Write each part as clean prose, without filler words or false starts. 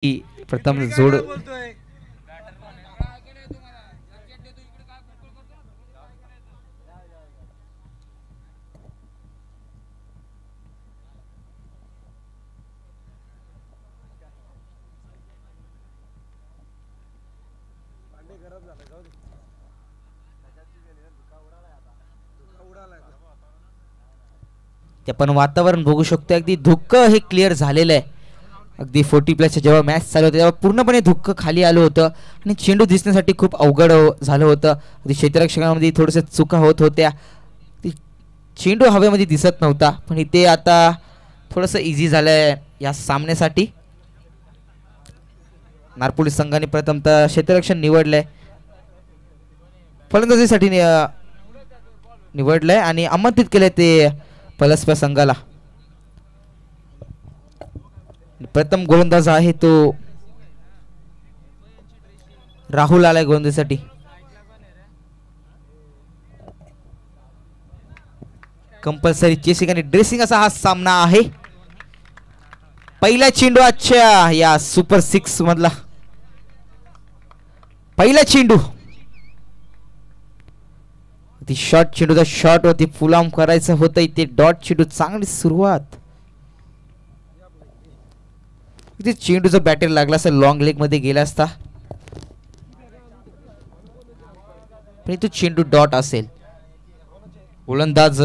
प्रथम जोड आपण वातावरण बघू शकतो अगदी धुक्क हे क्लिअर झालेलं आहे. अगदी 40+ जेव्हा मॅच चालू होती तेव्हा पूर्णपणे धुक्क खाली आलं होतं आणि चेंडू दिसण्यासाठी खूप अवघड झालं होतं. अगदी क्षेत्ररक्षकांमध्ये थोडंसं चुका होत होत्या. चेंडू हवेमध्ये दिसत नव्हता पण इथे आता थोडंसं इझी झालंय या सामन्यासाठी. नारपोली संघाने प्रथमतः क्षेत्ररक्षण निवडलंय, फलंदाजीसाठी निवडलंय आणि आमंत्रित केलंय ते पलस्पा संघाला. प्रथम गोलंदाज आहे तो राहुल आलाय गोलंदाजीसाठी. कंपल्सरी चेसिंग आणि ड्रेसिंग असा हा सामना आहे. पहिला चेंडू आजच्या या सुपर 6 मधला पहिला चेंडू. ती शॉर्ट चेंडूचा शॉट वरती फुल आर्म करायचं होतं. इथे डॉट चेंडू चांगली सुरुवात. इथे चेंडूचा बॅटर लागला असता लॉंग लेग मध्ये गेला असता पण तो चेंडू डॉट असेल. गोलंदाज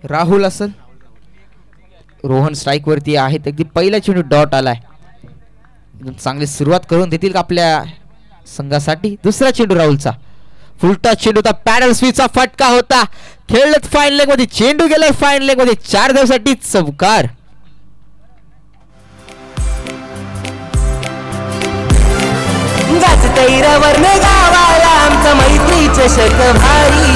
राहुल असेल. रोहन स्ट्राईक वरती आहेत. अगदी पहिला चेंडू डॉट आलाय. चांगली सुरुवात करून देतील का आपल्या संघासाठी. दुसरा चेंडू राहुलचा फुलटा चेंडू होता. पॅडल स्वीचचा फटका होता. खेळत फाईन लेग मध्ये चेंडू गेलाय फाईन लेग मध्ये. 4 धावांसाठी चौकार. गावाला आमचा मैत्रीचे शक भारी.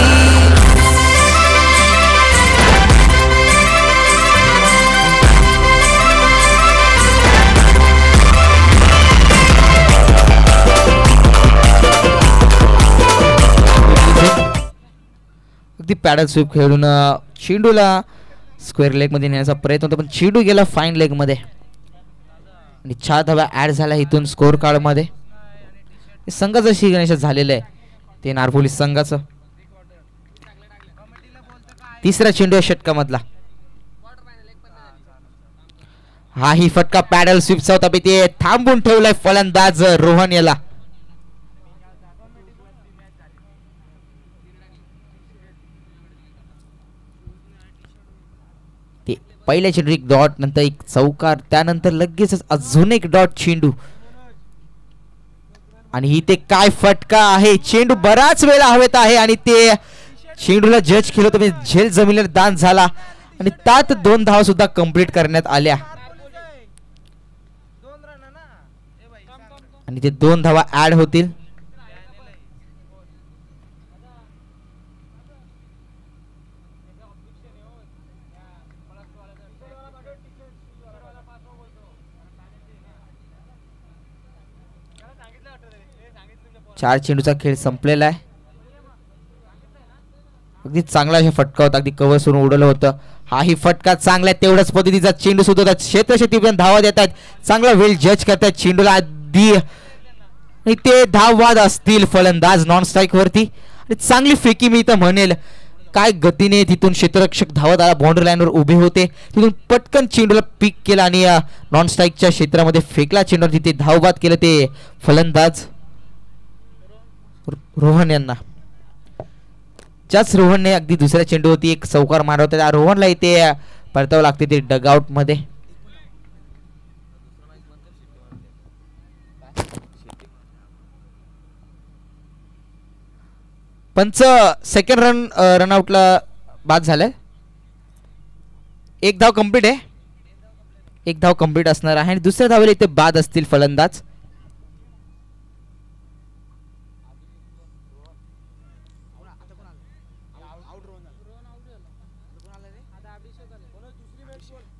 अगदी पॅडल स्वीप खेळून चेंडूला स्क्वेअर लेग मध्ये नेण्याचा प्रयत्न होता पण चेंडू गेला फाईन लेग मध्ये आणि 4 धावा ऍड झाल्या इथून स्कोर कार्ड मध्ये. संघाचं श्रीगणेश झालेलं आहे ते नारपोली संघाचं. तिसरा चेंडू षटकामधला. हा ही फटका पॅडल स्वीपचा होता. ते थांबून ठेवलाय फलंदाज रोहन याला. ते पहिल्या चेंडू एक डॉट नंतर एक चौकार त्यानंतर लगेच अजून एक डॉट चेंडू आणि इथे काय फटका आहे. चेंडू बराच वेळा हवेत आहे आणि ते चेंडूला जज केलं होतं झेल जमिनीवर दान झाला आणि त्यात 2 धावा सुद्धा कंप्लीट करण्यात आल्या आणि ते 2 धावा ऍड होतील. चार चेंडूचा खेळ संपलेला आहे. अगदी चांगला फटका होता. अगदी कव्हर सोडून उडवलं होतं. हाही फटका चांगला आहे. तेवढ्याच पद्धतीचा चेंडू सुद्धा होता. क्षेत्रक्षेत्रीपर्यंत धावा देत आहेत. चांगला वेल जज करतात चेंडूला. आधी ते धाववाद असतील फलंदाज नॉन स्ट्राईक वरती आणि चांगली फेकी मी इथं म्हणेल. काय गतीने तिथून क्षेत्ररक्षक धावत आला. बाउंड्री लाईनवर उभे होते. तिथून पटकन चेंडूला पिक केला आणि नॉन स्ट्राईकच्या क्षेत्रामध्ये फेकला चेंडूवर. तिथे धावबाद केलं ते फलंदाज रोहन यांना. ज्याच रोहनने अगदी दुसऱ्या चेंडूवरती एक चौकार मारला होता त्या रोहनला इथे परतावं लागते ते डगआउट मध्ये. पंच सेकंड रनआउटला बाद झालाय. एक धाव कंप्लीट आहे. एक धाव कंप्लीट असणार आहे आणि दुसऱ्या धावेला इथे बाद असतील फलंदाज.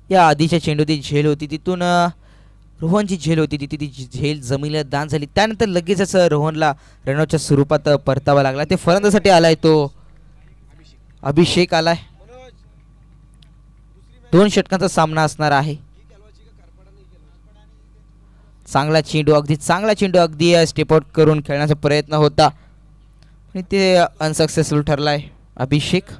या आधीच्या चेंडूची झेल होती तिथून रोहनची झेल होती तिथे ती झेल जमिनीला दान झाली. त्यानंतर लगेचच रोहनला रनआउटच्या स्वरूपात परतावा लागला. ते फलंदाजीसाठी आलाय तो अभिषेक आलाय. 2 षटकांचा सामना असणार आहे. चांगला चेंडू अगदी स्टेप आउट करून खेळण्याचा प्रयत्न होता आणि ते अनसक्सेसफुल ठरलाय. अभिषेक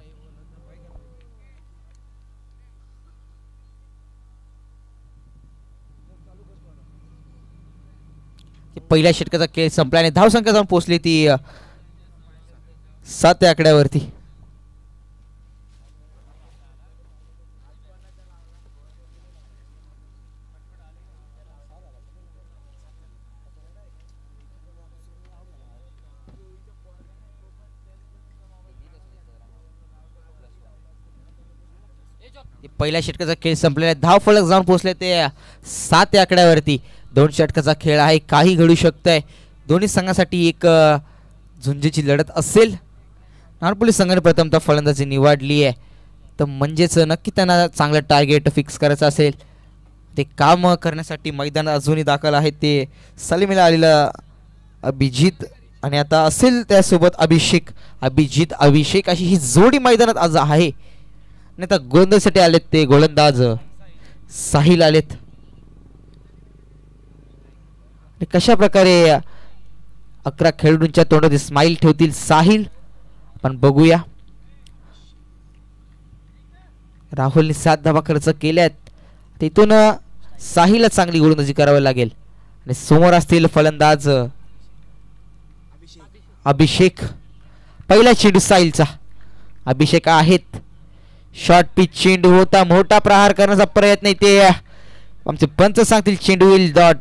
पहिल्या षटकाचा खेळ संपल्याने धावसंख्या जाऊन पोहोचली ती 7 आकड्यावरती. पहिल्या षटकाचा खेळ संपलेला धाव फलक जाऊन पोहोचले ते 7 आकड्यावरती. 2 षटकाचा खेळ आहे, काही घडू शकतंय. दोन्ही संघासाठी एक झुंजीची लढत असेल. नारपोली संघाने प्रथमतः फलंदाजी निवडली आहे, तर म्हणजेच नक्की त्यांना चांगलं टार्गेट फिक्स करायचं असेल. ते काम करण्यासाठी मैदानात अजूनही दाखल आहेत ते सलीमीला आलेला अभिजित आणि आता असेल त्यासोबत अभिजित अभिषेक अशी ही जोडी मैदानात आज आहे. आणि आता गोलंदाजीसाठी आलेत ते गोलंदाज साहिल आलेत. कशा प्रकारे 11 खेळाडूंच्या तोंडात स्माइल ठेवतील साहिल आपण बघूया. राहुलने 7 धावा खर्च केल्यात, तिथून साहिलला चांगली गोलंदाजी करावी लागेल. आणि समोर असतील फलंदाज अभिषेक. पहिला चेंडू साहिलचा. अभिषेक आहेत. शॉर्ट पिच चेंडू होता, मोठा प्रहार करण्याचा प्रयत्न ते आमचे पंच सांगतील चेंडू येईल डॉट.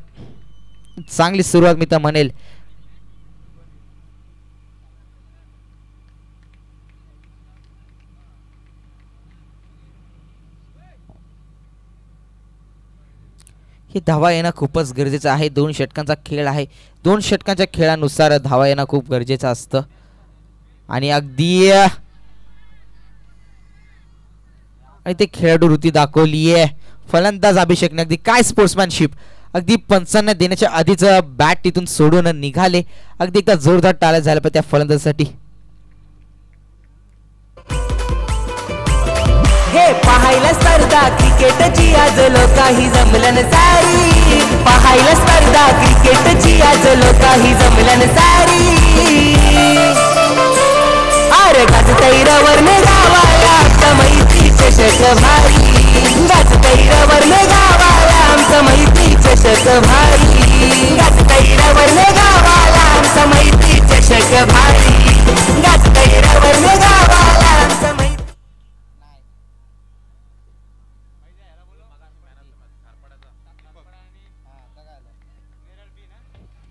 चांगली सुरुवात मी तर म्हणेल. ही धावा येणं खूपच गरजेचं आहे. 2 षटकांचा खेळ आहे. 2 षटकांच्या खेळानुसार धावा येणं खूप गरजेचं असतं. आणि अगदी आणि ते खेळाडू वृत्ती दाखवली आहे फलंदाज अभिषेकने. अगदी काय स्पोर्ट्समॅनशिप. अगदी पंचांना देण्याच्या आधीच बॅट तिथून सोडून निघाले. अगदी एकदा जोरदार टाळ्या झाल्या पाहिजे त्या फलंदाजासाठी. हे पाहायला स्पर्धा क्रिकेटची आज लोकाही जमलन सारी. पाहायला स्पर्धा क्रिकेटची आज लोकाही जमलन सारी. अरे गाजतैरावर गावाला आमचा मैत्री चषक भारी. गाजतैरावर गावाला आमचा मैत्री चषक भारी. गाजतैरावर गावाला आमचा मैत्री चषक भारी. गाजतैरावर गावाला आमचा मैत्री.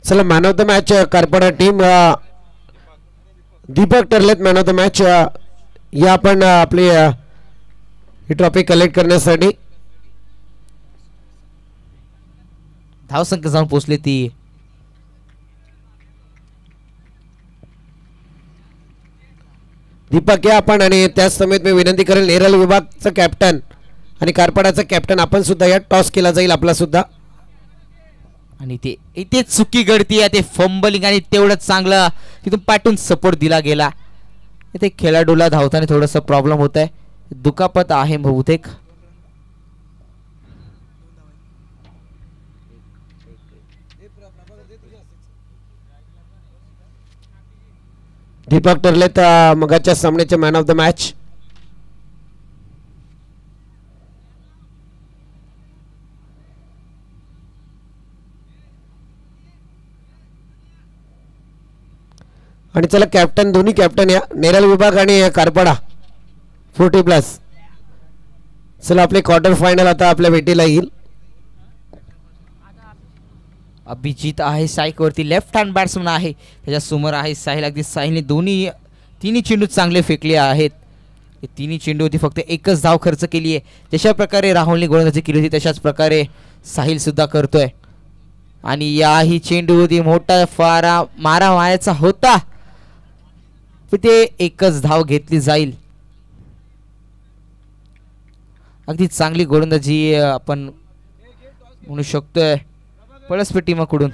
चला मॅन ऑफ द मॅच कारपडा टीम दीपक ठरलेत मॅन ऑफ द मॅच. या आपण आपली ही ट्रॉफी कलेक्ट करण्यासाठी. धावसंख्या जाऊन पोहोचली ती दीपक या आपण. आणि त्याच समेत मी विनंती करेल नेरल विभागचं कॅप्टन आणि कारपडाचं कॅप्टन आपण सुद्धा या टॉस केला जाईल आपला सुद्धा. आणि ते इथे चुकी घडती आहे, ते फंबलिंग आणि तेवढंच चांगलं तिथून पाठवून सपोर्ट दिला गेला. इथे खेळाडूला धावताना थोडंसं प्रॉब्लेम होत आहे, दुखापत आहे बहुतेक. दीपक ठरलेत मगाच्या सामन्याचे मॅन ऑफ द मॅच. आणि चला कॅप्टन दोन्ही कॅप्टन या नेरल विभाग आणि कारपडा 40+. चला आपले क्वार्टर फायनल आता आपल्या भेटीला येईल. अभिजित आहे साईक वरती, लेफ्ट हँड बॅट्समन आहे. त्याच्या समोर आहे साहिल. अगदी साहिलने तिन्ही चेंडू चांगले फेकले आहेत. तिन्ही चेंडू होती, फक्त एकच धाव खर्च केली आहे. जशा प्रकारे राहुलने गोलंदाजी केली होती तशाच प्रकारे साहिल सुद्धा करतोय. आणि याही चेंडू होती, मोठा मारा मारायचा होता, ते एकच धाव घेतली जाईल. अगदी चांगली गोलंदाजी आपण म्हणू शकतोय पळसपे टीमाकडून.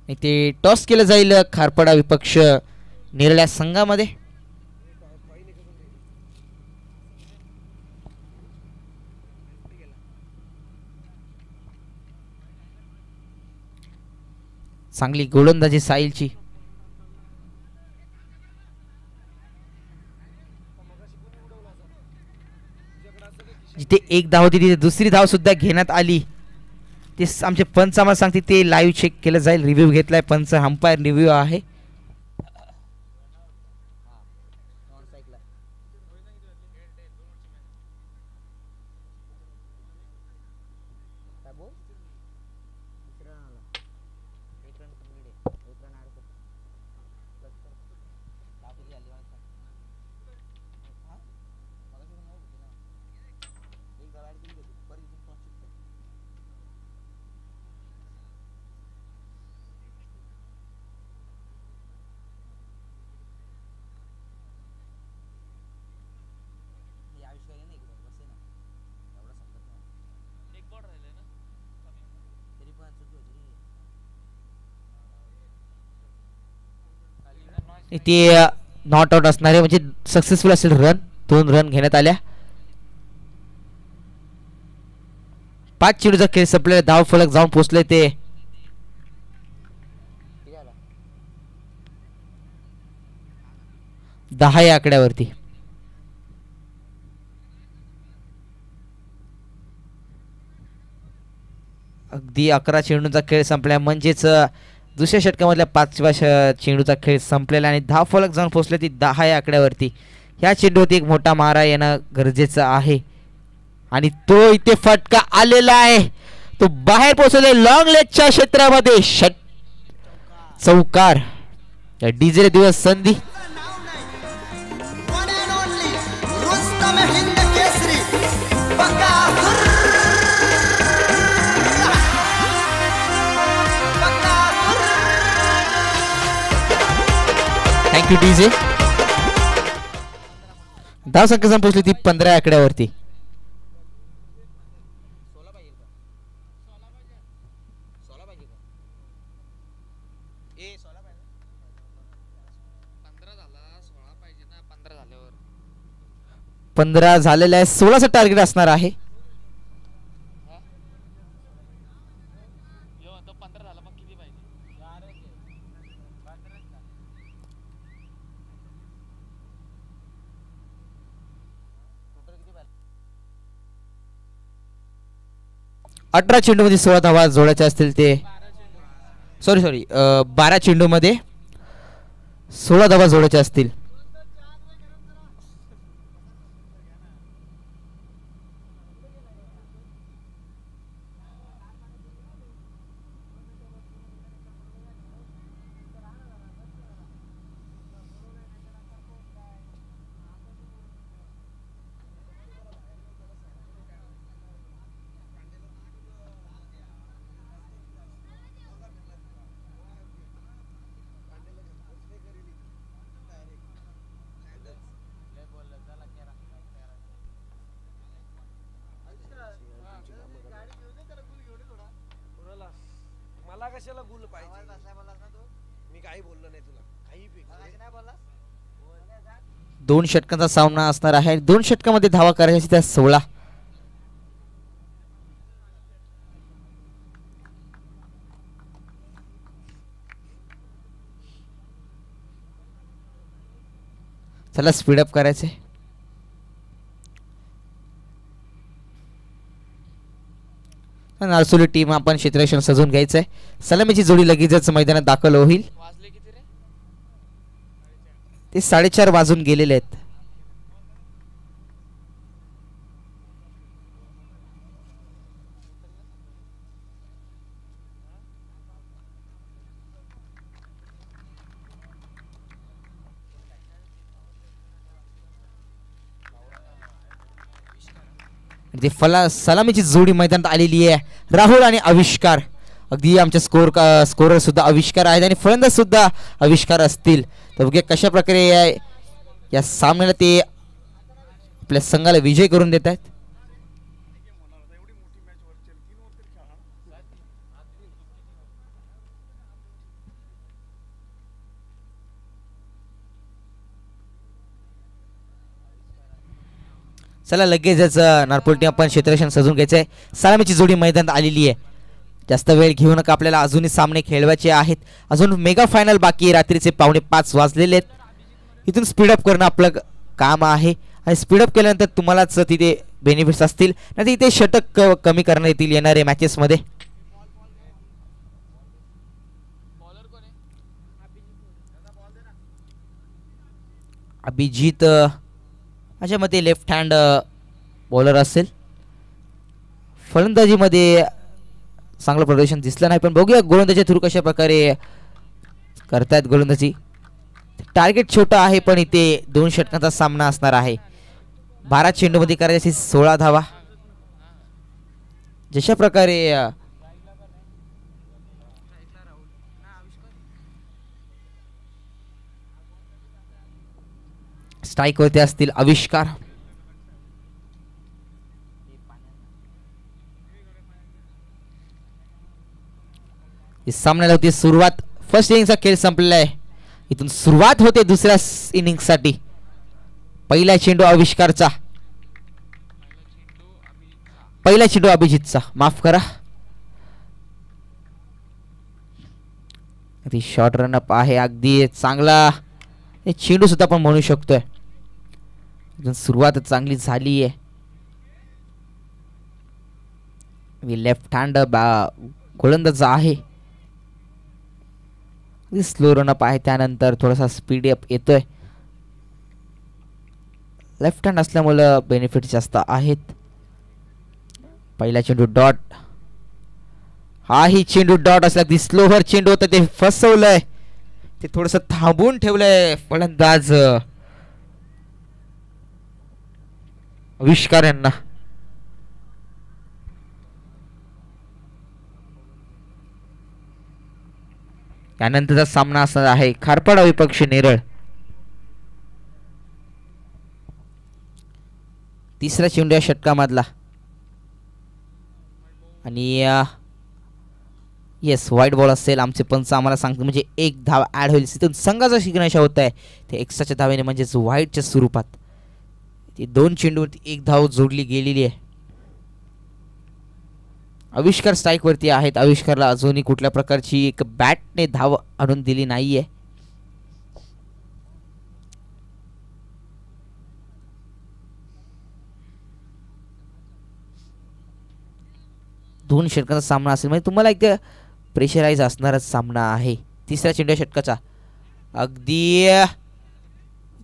इथे टॉस केलं जाईल खारपाडा विपक्ष नेरळ्या संघामध्ये. चांगली गोलंदाजी साहिलची. जिथे एक धाव होती तिथे दुसरी धाव सुद्धा घेण्यात आली. ते आमचे पंच आम्हाला सांगते ते लाईव्ह चेक केलं जाईल. रिव्ह्यू घेतलाय पंच, अंपायर रिव्ह्यू आहे. ते नॉट आउट असणारे म्हणजे सक्सेसफुल असेल रन. 2 रन घेण्यात आल्या. 5 चेंडूचा खेळ संपलेला. धाव फलक जाऊन पोहोचले ते 10 या आकड्यावरती. अगदी 11 चेंडूचा खेळ संपला म्हणजेच दुसऱ्या षटकामधल्या 5व्या चेंडूचा खेळ संपलेला आणि धाव फलक जाऊन पोहोचले ती 10 या आकड्यावरती. ह्या चेंडूवरती एक मोठा मारा येणं गरजेचं आहे आणि तो इथे फटका आलेला आहे. तो बाहेर पोहोचले लॉंग लेगच्या क्षेत्रामध्ये. चौकार. डीजे दिवस संधी. Thank you DJ. धाव संख्या जाऊन पोहोचली ती 15 आकड्यावरती. पंधरा झालेला आहे. 16चं टार्गेट असणार आहे. अठरा चेंडूमध्ये 16 धावा जोडायच्या असतील ते सॉरी 12 चेंडूमध्ये 16 धावा जोडायच्या असतील. दोन षटकांचा सामना असणार आहे. 2 षटकामध्ये धावा करायची त्या 16. चला स्पीडअप करायचे. नारसोली टीम आपण क्षेत्ररक्षण सजून घ्यायचंय. सलामीची जोडी लगेचच मैदानात दाखल होईल. ते 4:30 वाजून गेलेले आहेत. सलामीची जोडी मैदानात आलेली आहे. राहुल आणि आविष्कार. अगदी आमच्या स्कोरर सुद्धा आविष्कार आहेत आणि फलंदाज सुद्धा आविष्कार असतील. तर बघूया कशा प्रकारे या सामन्याला ते आपल्या संघाला विजय करून देत आहेत. चला लगेचच नारपोल टीम आपण क्षेत्ररक्षण सजून घ्यायचंय. सलामीची जोडी मैदानात आलेली आहे. जास्त वेळ घेऊ नका, आपल्याला अजूनही सामने खेळवायचे आहेत. अजून मेगा फायनल बाकी आहे. रात्रीचे 4:45 वाजलेले आहेत. इथून स्पीडअप करणं आपलं काम आहे आणि स्पीडअप केल्यानंतर तुम्हालाच तिथे बेनिफिट्स असतील, नाही इथे षटक कमी करण्यात येतील येणाऱ्या मॅचेसमध्ये. अभिजित माझ्या मते लेफ्ट हँड बॉलर असेल. फलंदाजीमध्ये चांगलं प्रदर्शन दिसलं नाही, पण बघूया गोलंदाजी थ्रू कशा प्रकारे करतायत गोलंदाजी. टार्गेट छोटं आहे, पण इथे 2 षटकांचा सामना असणार आहे. 12 चेंडूमध्ये करायची 16 धावा. जशा प्रकारे स्ट्राईक वरती असतील आविष्कार. सामन्याला होती सुरुवात. फर्स्ट इनिंगचा खेळ संपलेला आहे. इथून सुरुवात होते दुसऱ्या इनिंगसाठी. पहिला चेंडू आविष्कारचा, पहिला चेंडू अभिजितचा, माफ करा. शॉर्ट रनअप आहे, अगदी चांगला चेंडू सुद्धा आपण म्हणू शकतोय. सुरुवात चांगली झाली आहे. लेफ्ट हँड गोलंदाज आहे. स्लो रनअप आहे, त्यानंतर थोडासा स्पीड अप येतोय. लेफ्ट हँड असल्यामुळे बेनिफिट जास्त आहेत. पहिला चेंडू डॉट, हाही चेंडू डॉट असला ती स्लोवर चेंडू होता, ते फसवलंय. ते थोडस थांबून ठेवलंय फलंदाज आविष्कार यांना. यानंतरचा सामना असणार आहे खारपाडा विपक्ष नेरळ. तिसरा चेंडू या षटकामधला आणि येस वाईट बॉल असेल. आमचे पंच आम्हाला सांगतो म्हणजे 1 धाव ऍड होईल. तिथून संघाचा शिकण्याशा होत आहे ते एक्स्ट्राच्या धावेने, म्हणजेच वाईटच्या स्वरूपात. ती 2 चेंडूवरती 1 धाव जोडली गेलेली आहे. आविष्कार स्ट्राईक वरती आहेत. आविष्कारला अजूनही कुठल्या प्रकारची एक बॅटने धाव आणून दिली नाहीये. दोन षटकांचा सामना असेल म्हणजे तुम्हाला एक प्रेशराईज असणाराच सामना आहे. तिसऱ्या चेंडू षटकाचा अगदी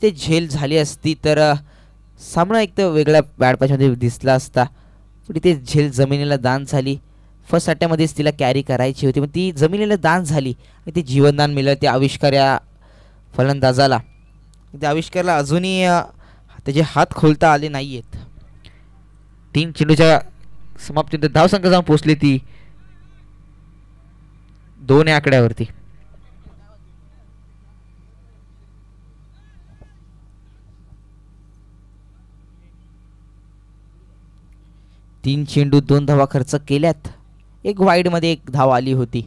ते झेल झाली असती तर सामना एक तर वेगळ्या बॅट पॅचमध्ये दिसला असता. पण ते झेल जमिनीला दान झाली. फर्स्ट अटॅमध्येच तिला कॅरी करायची होती, पण ती जमिनीला दान झाली आणि ते जीवनदान मिळालं ते आविष्कार या फलंदाजाला. त्या आविष्कारला अजूनही त्याचे हात खोलता आले नाही आहेत. 3 चेंडूच्या समाप्तीनंतर धावसंख्या जाऊन पोहोचली ती 2 या आकड्यावरती. तीन चेंडू 2 धावा खर्च केल्यात. एक वाईड मध्ये 1 धाव आली होती.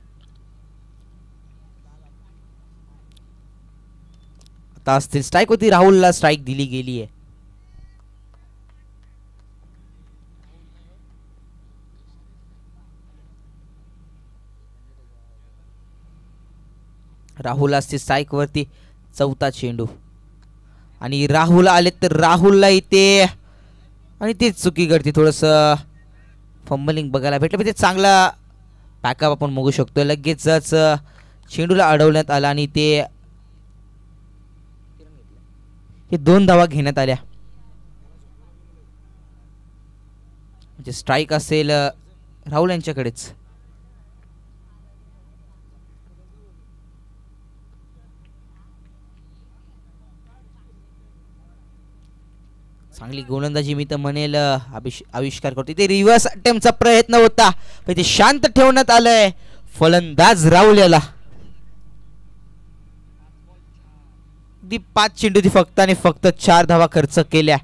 आता असतील स्ट्राईक होती. राहुलला स्ट्राईक दिली गेली आहे. राहुल असते स्ट्राईक वरती. 4था चेंडू आणि राहुल आले तर राहुलला इथे आणि तेच चुकी करते. थोडस फंबलिंग बघायला भेटलं, पण ते चांगला पॅकअप आपण बघू शकतो. लगेचच चेंडूला अडवण्यात आला आणि ते 2 धावा घेण्यात आल्या. म्हणजे स्ट्राईक असेल राहुल यांच्याकडेच. चांगली गोलंदाजी मी तर म्हणेल आविष्कार करतो. ते रिव्हर्स अटेम्प्टचा प्रयत्न होता, पण ते शांत ठेवण्यात आलंय फलंदाज राहुल याला. 5 चेंडू ती फक्त आणि फक्त 4 धावा खर्च केल्या.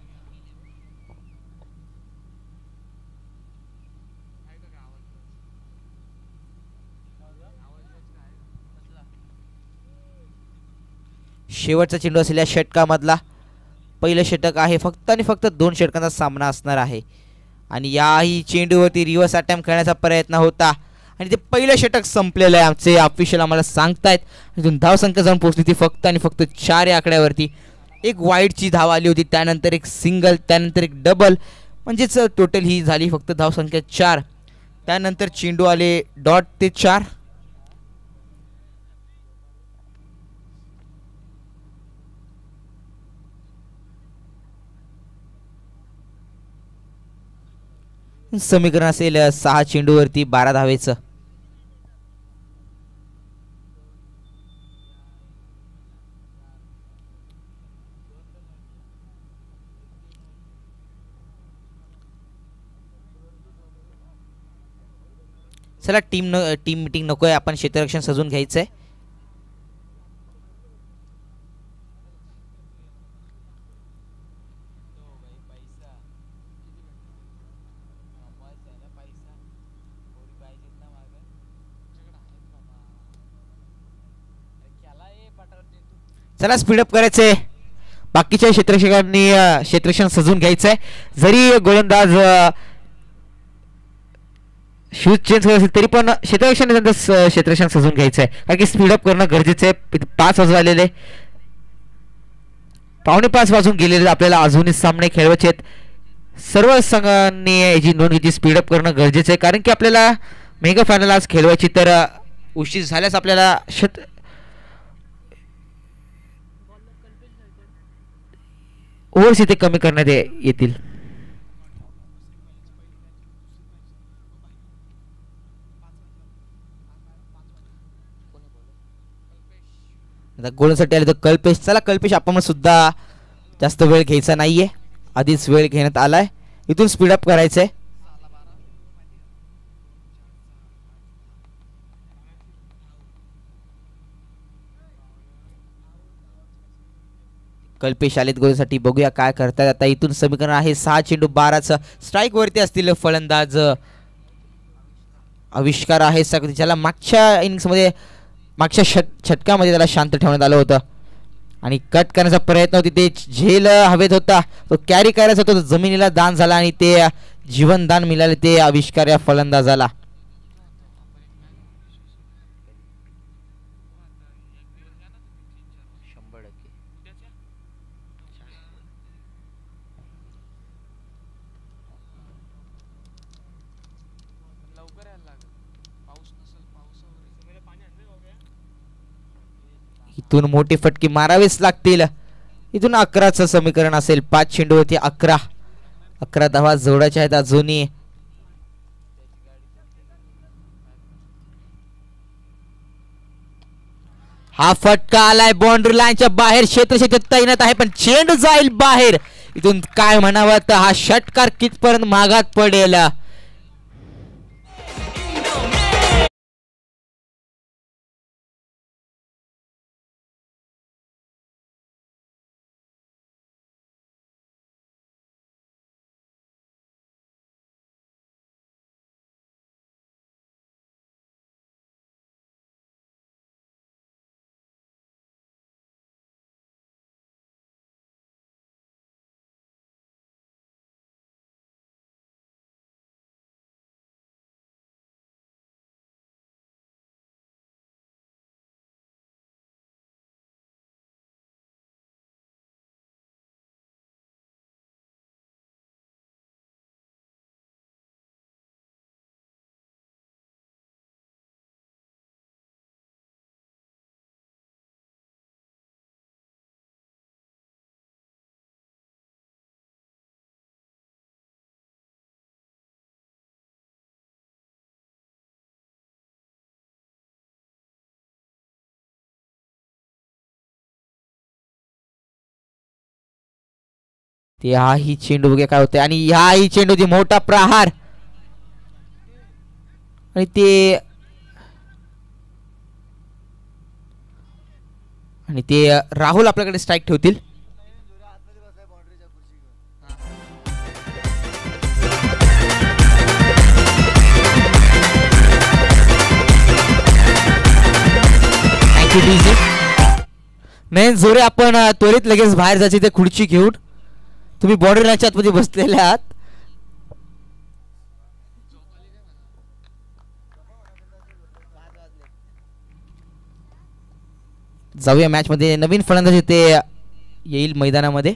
शेवटचा चेंडू असलेल्या षटकामधला पहिलं षटक आहे. फक्त आणि फक्त 2 षटकांचा सामना असणार आहे आणि याही चेंडूवरती रिव्हर्स अटॅम्प्ट करण्याचा प्रयत्न होता आणि ते पहिलं षटक संपलेलं आहे. आमचे ऑफिशियल आम्हाला सांगतायत. इथून धावसंख्या जाऊन पोहोचली ती फक्त आणि फक्त 4 या आकड्यावरती. एक वाईडची धाव आली होती, त्यानंतर एक सिंगल, त्यानंतर एक डबल, म्हणजेच टोटल ही झाली फक्त धावसंख्या 4. त्यानंतर चेंडू आले डॉट ते 4. समीकरण असेल 6 चेंडूवरती 12 धावेचं. चला टीम मीटिंग नकोय, आपण क्षेत्ररक्षण सजून घ्यायचंय. चला स्पीडअप करायचंय. बाकीच्या क्षेत्ररक्षकांनी क्षेत्ररक्षण सजून घ्यायचंय. जरी गोलंदाज शूज चेंज करत असेल तरी पण क्षेत्ररक्षण क्षेत्ररक्षण सजून घ्यायचंय, कारण की स्पीडअप करणं गरजेचं आहे. 5 वाजून आलेले, 4:45 वाजून गेलेले. आपल्याला अजूनही सामने खेळवायचे आहेत. सर्व संघांनी याची नोंद घेतली. स्पीडअप करणं गरजेचं आहे, कारण की आपल्याला मेगा फायनल आज खेळवायची. तर उशीर झाल्यास आपल्याला ओव्हर्स इथे कमी करण्यात येतील. गोलसाठी आले तर कल्पेश. चला कल्पेश, आपण सुद्धा जास्त वेळ घ्यायचा नाहीये, आधीच वेळ घेण्यात आलाय. इथून स्पीडअप करायचंय. कल्पेश आलेत गोलसाठी. बघूया काय करतात आता. इथून समीकरण आहे 6 चेंडू 12चं. स्ट्राईक वरती असतील फलंदाज आविष्कार आहे ज्याला मागच्या इनिंग्समध्ये मागच्या षटकामध्ये त्याला शांत ठेवण्यात आलं होतं आणि कट करण्याचा प्रयत्न होती. ते झेल हवेत होता, तो कॅरी करायचा होता, तो जमिनीला दान झाला आणि ते जीवनदान मिळाले ते आविष्कार या फलंदाजाला. इथून मोठे फटके मारावेच लागतील. इथून 11चं समीकरण असेल. 5 चेंडूवरती 11 धावा जोडायच्या आहेत अजूनही. हा फटका आलाय बाउंड्री लाईनच्या बाहेर. क्षेत्रक्षेत्र तैनात आहे पण चेंडू जाईल बाहेर. इथून काय म्हणावं, तर हा षटकार कितपर्यंत मागात पडेल. ते हाही चेंडू बघा काय होते आणि ह्याही चेंडूची मोठा प्रहार आणि ते राहुल आपल्याकडे स्ट्राईक ठेवतील. Thank you DJ. नाही जोरे, आपण त्वरित लगेच बाहेर जायचे ते खुर्ची घेऊन. तुम्ही बॉर्डर लाईनच्या आतमध्ये बसलेले आहात. जाऊया मॅच मध्ये. नवीन फलंदाज इथे येईल मैदानामध्ये.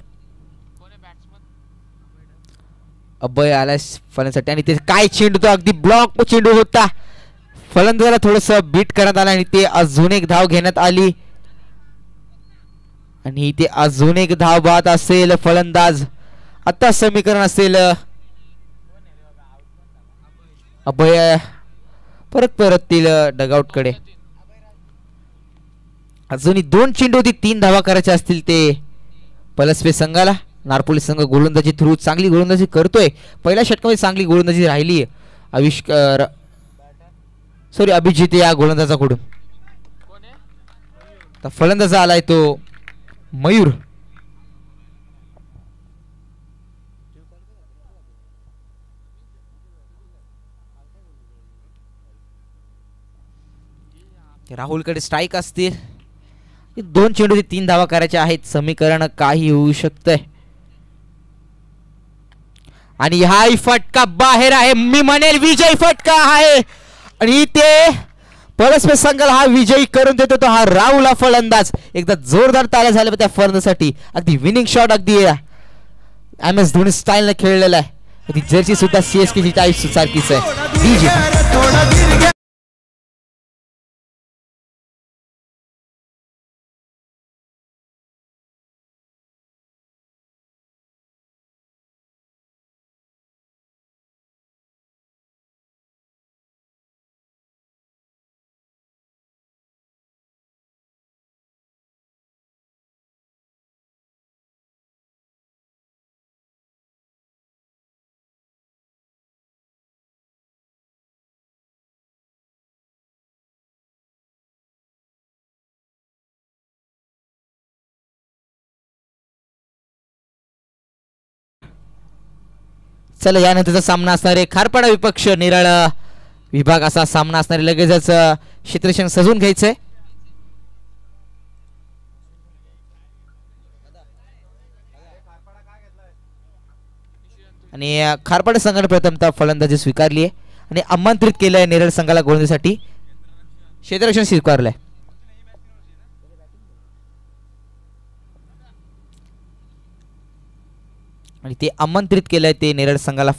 अभय आलाय फलंदाजासाठी आणि ते काय चेंडू, तो अगदी ब्लॉक चेंडू होता. फलंदाजाला थोडस बीट करण्यात आलं आणि ते अजून एक धाव घेण्यात आली आणि ते अजून एक धाव बाद असेल. फलंदाज आता समीकरण असेल. अभय परत परततील डगआउट कडे. अजूनही 2 चेंडू होती, 3 धावा करायच्या असतील ते पलसपे संघाला. नारपोली संघ गोलंदाजी थ्रू चांगली गोलंदाजी करतोय. पहिल्या षटकामध्ये चांगली गोलंदाजी राहिली अभिजित या गोलंदाजाकडून. फलंदाज आलाय तो मयूर. राहुलकडे स्ट्राईक असतील. 2 चेंडू 3 धावा करायच्या आहेत. समीकरण काही होऊ शकतंय आणि हा फटका बाहेर आहे. मी म्हणेल विजय फटका आहे आणि ते पलसपे संघाला हा विजयी करून देतो तो हा राहुल फलंदाज. एकदा जोरदार ताल्या झाल्या त्या फलंदाजासाठी. अगदी विनिंग शॉट, अगदी एम एस धोनी स्टाईल ने खेळलेला आहे. ती जर्सी सुद्धा CSK ची टाईप सारखीच आहे. चला यानंतरचा सामना असणार आहे खारपाडा विपक्ष निराळ विभाग असा सामना असणार आहे. लगेचच क्षेत्ररक्षण सजून घ्यायचंय आणि खारपाडा संघाने प्रथमतः फलंदाजी स्वीकारली आहे आणि आमंत्रित केलंय निराळ संघाला गोलंदाजीसाठी. क्षेत्ररक्षण स्वीकारलंय आणि ते आमंत्रित केलंय ते निराळ संघाला.